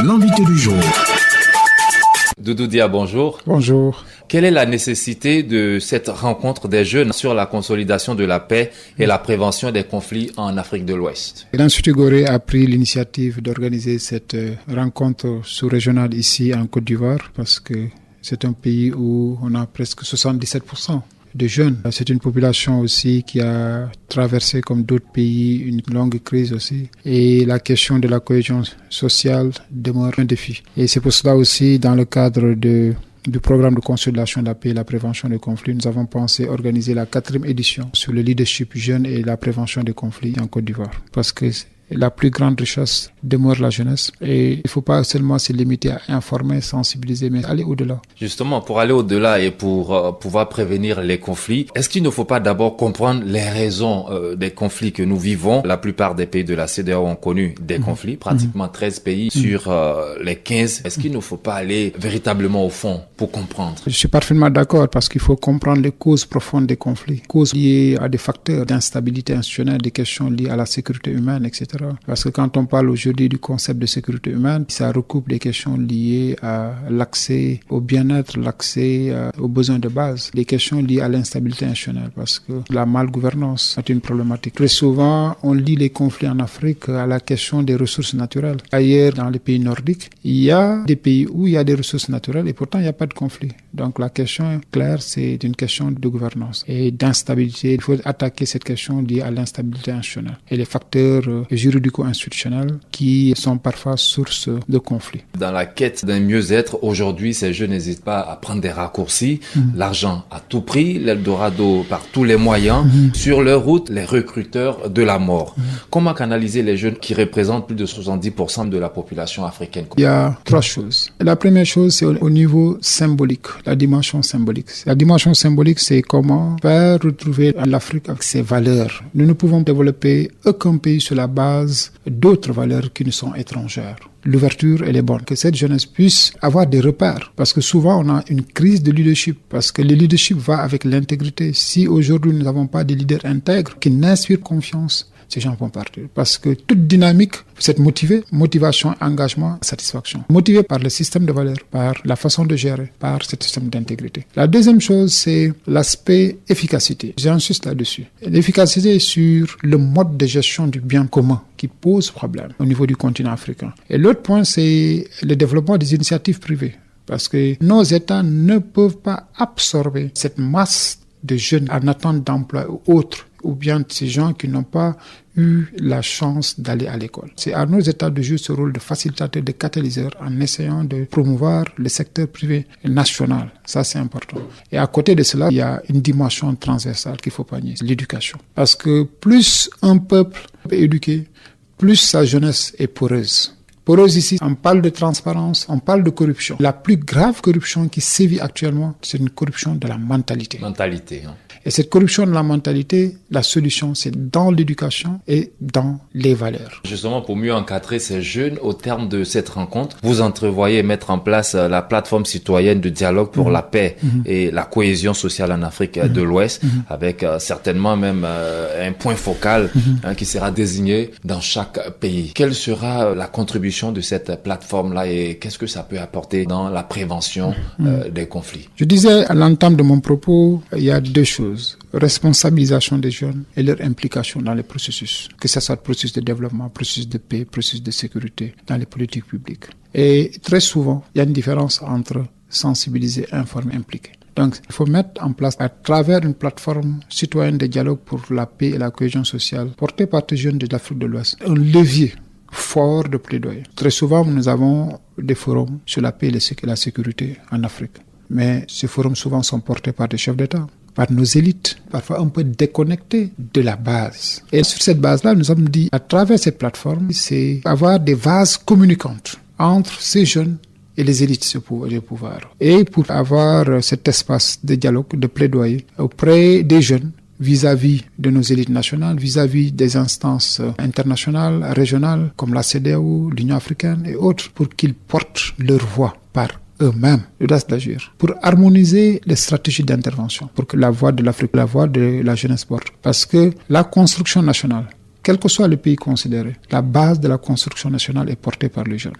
L'invité du jour. Doudou Dia, bonjour. Bonjour. Quelle est la nécessité de cette rencontre des jeunes sur la consolidation de la paix et la prévention des conflits en Afrique de l'Ouest? L'Institut Gorée a pris l'initiative d'organiser cette rencontre sous-régionale ici en Côte d'Ivoire parce que c'est un pays où on a presque 77% de jeunes. C'est une population aussi qui a traversé, comme d'autres pays, une longue crise aussi. Et la question de la cohésion sociale demeure un défi. Et c'est pour cela aussi, dans le cadre du programme de consolidation de la paix et la prévention des conflits, nous avons pensé organiser la 4e édition sur le leadership jeune et la prévention des conflits en Côte d'Ivoire. Parce que la plus grande richesse demeure la jeunesse. Et il ne faut pas seulement se limiter à informer, sensibiliser, mais aller au-delà. Justement, pour aller au-delà et pour pouvoir prévenir les conflits, est-ce qu'il ne faut pas d'abord comprendre les raisons des conflits que nous vivons? La plupart des pays de la CEDEAO ont connu des conflits, pratiquement 13 pays sur les 15. Est-ce qu'il ne faut pas aller véritablement au fond pour comprendre? Je suis parfaitement d'accord parce qu'il faut comprendre les causes profondes des conflits. Causes liées à des facteurs d'instabilité institutionnelle, des questions liées à la sécurité humaine, etc. Parce que quand on parle aujourd'hui du concept de sécurité humaine, ça recoupe des questions liées à l'accès au bien-être, l'accès aux besoins de base, des questions liées à l'instabilité institutionnelle, parce que la malgouvernance est une problématique. Très souvent, on lie les conflits en Afrique à la question des ressources naturelles. Ailleurs, dans les pays nordiques, il y a des pays où il y a des ressources naturelles et pourtant il n'y a pas de conflit. Donc la question claire, c'est une question de gouvernance et d'instabilité. Il faut attaquer cette question liée à l'instabilité institutionnelle et les facteurs juridico-institutionnels qui sont parfois source de conflits. Dans la quête d'un mieux-être, aujourd'hui, ces jeunes n'hésitent pas à prendre des raccourcis, l'argent à tout prix, l'Eldorado par tous les moyens, sur leur route, les recruteurs de la mort. Comment canaliser les jeunes qui représentent plus de 70% de la population africaine? Il y a 3 choses. La première chose, c'est au niveau symbolique, la dimension symbolique. La dimension symbolique, c'est comment faire retrouver l'Afrique avec ses valeurs. Nous ne pouvons développer aucun pays sur la base d'autres valeurs qui nous sont étrangères. L'ouverture, elle est bonne. Que cette jeunesse puisse avoir des repères. Parce que souvent, on a une crise de leadership. Parce que le leadership va avec l'intégrité. Si aujourd'hui, nous n'avons pas des leaders intègres qui n'inspirent confiance, ces gens vont partir. Parce que toute dynamique, vous êtes motivé, motivation, engagement, satisfaction. Motivé par le système de valeurs, par la façon de gérer, par ce système d'intégrité. La deuxième chose, c'est l'aspect efficacité. J'insiste là-dessus. L'efficacité est sur le mode de gestion du bien commun qui pose problème au niveau du continent africain. Et l'autre point, c'est le développement des initiatives privées. Parce que nos États ne peuvent pas absorber cette masse de jeunes en attente d'emploi ou autres, ou bien ces gens qui n'ont pas eu la chance d'aller à l'école. C'est à nos États de jouer ce rôle de facilitateur, de catalyseur en essayant de promouvoir le secteur privé national. Ça, c'est important. Et à côté de cela, il y a une dimension transversale qu'il faut pas nier, l'éducation. Parce que plus un peuple est éduqué, plus sa jeunesse est poreuse. Poreuse ici, on parle de transparence, on parle de corruption. La plus grave corruption qui sévit actuellement, c'est une corruption de la mentalité. Et cette corruption de la mentalité, la solution, c'est dans l'éducation et dans les valeurs. Justement, pour mieux encadrer ces jeunes, au terme de cette rencontre, vous entrevoyez mettre en place la plateforme citoyenne de dialogue pour la paix et la cohésion sociale en Afrique de l'Ouest, avec certainement même un point focal qui sera désigné dans chaque pays. Quelle sera la contribution de cette plateforme-là et qu'est-ce que ça peut apporter dans la prévention des conflits? Je disais à l'entame de mon propos, il y a 2 choses. Responsabilisation des jeunes et leur implication dans les processus, que ce soit le processus de développement, processus de paix, processus de sécurité, dans les politiques publiques. Et très souvent, il y a une différence entre sensibiliser, informer, impliquer. Donc, il faut mettre en place, à travers une plateforme citoyenne de dialogue pour la paix et la cohésion sociale, portée par des jeunes de l'Afrique de l'Ouest, un levier fort de plaidoyer. Très souvent, nous avons des forums sur la paix et la sécurité en Afrique. Mais ces forums souvent sont portés par des chefs d'État, par nos élites, parfois un peu déconnectés de la base. Et sur cette base-là, nous avons dit, à travers ces plateformes, c'est avoir des vases communicantes entre ces jeunes et les élites du pouvoir. Et pour avoir cet espace de dialogue, de plaidoyer auprès des jeunes, vis-à-vis de nos élites nationales, vis-à-vis des instances internationales, régionales, comme la CEDEAO, l'Union africaine et autres, pour qu'ils portent leur voix par eux-mêmes, l'audace d'agir, pour harmoniser les stratégies d'intervention, pour que la voix de l'Afrique, la voix de la jeunesse porte. Parce que la construction nationale, quel que soit le pays considéré, la base de la construction nationale est portée par les jeunes.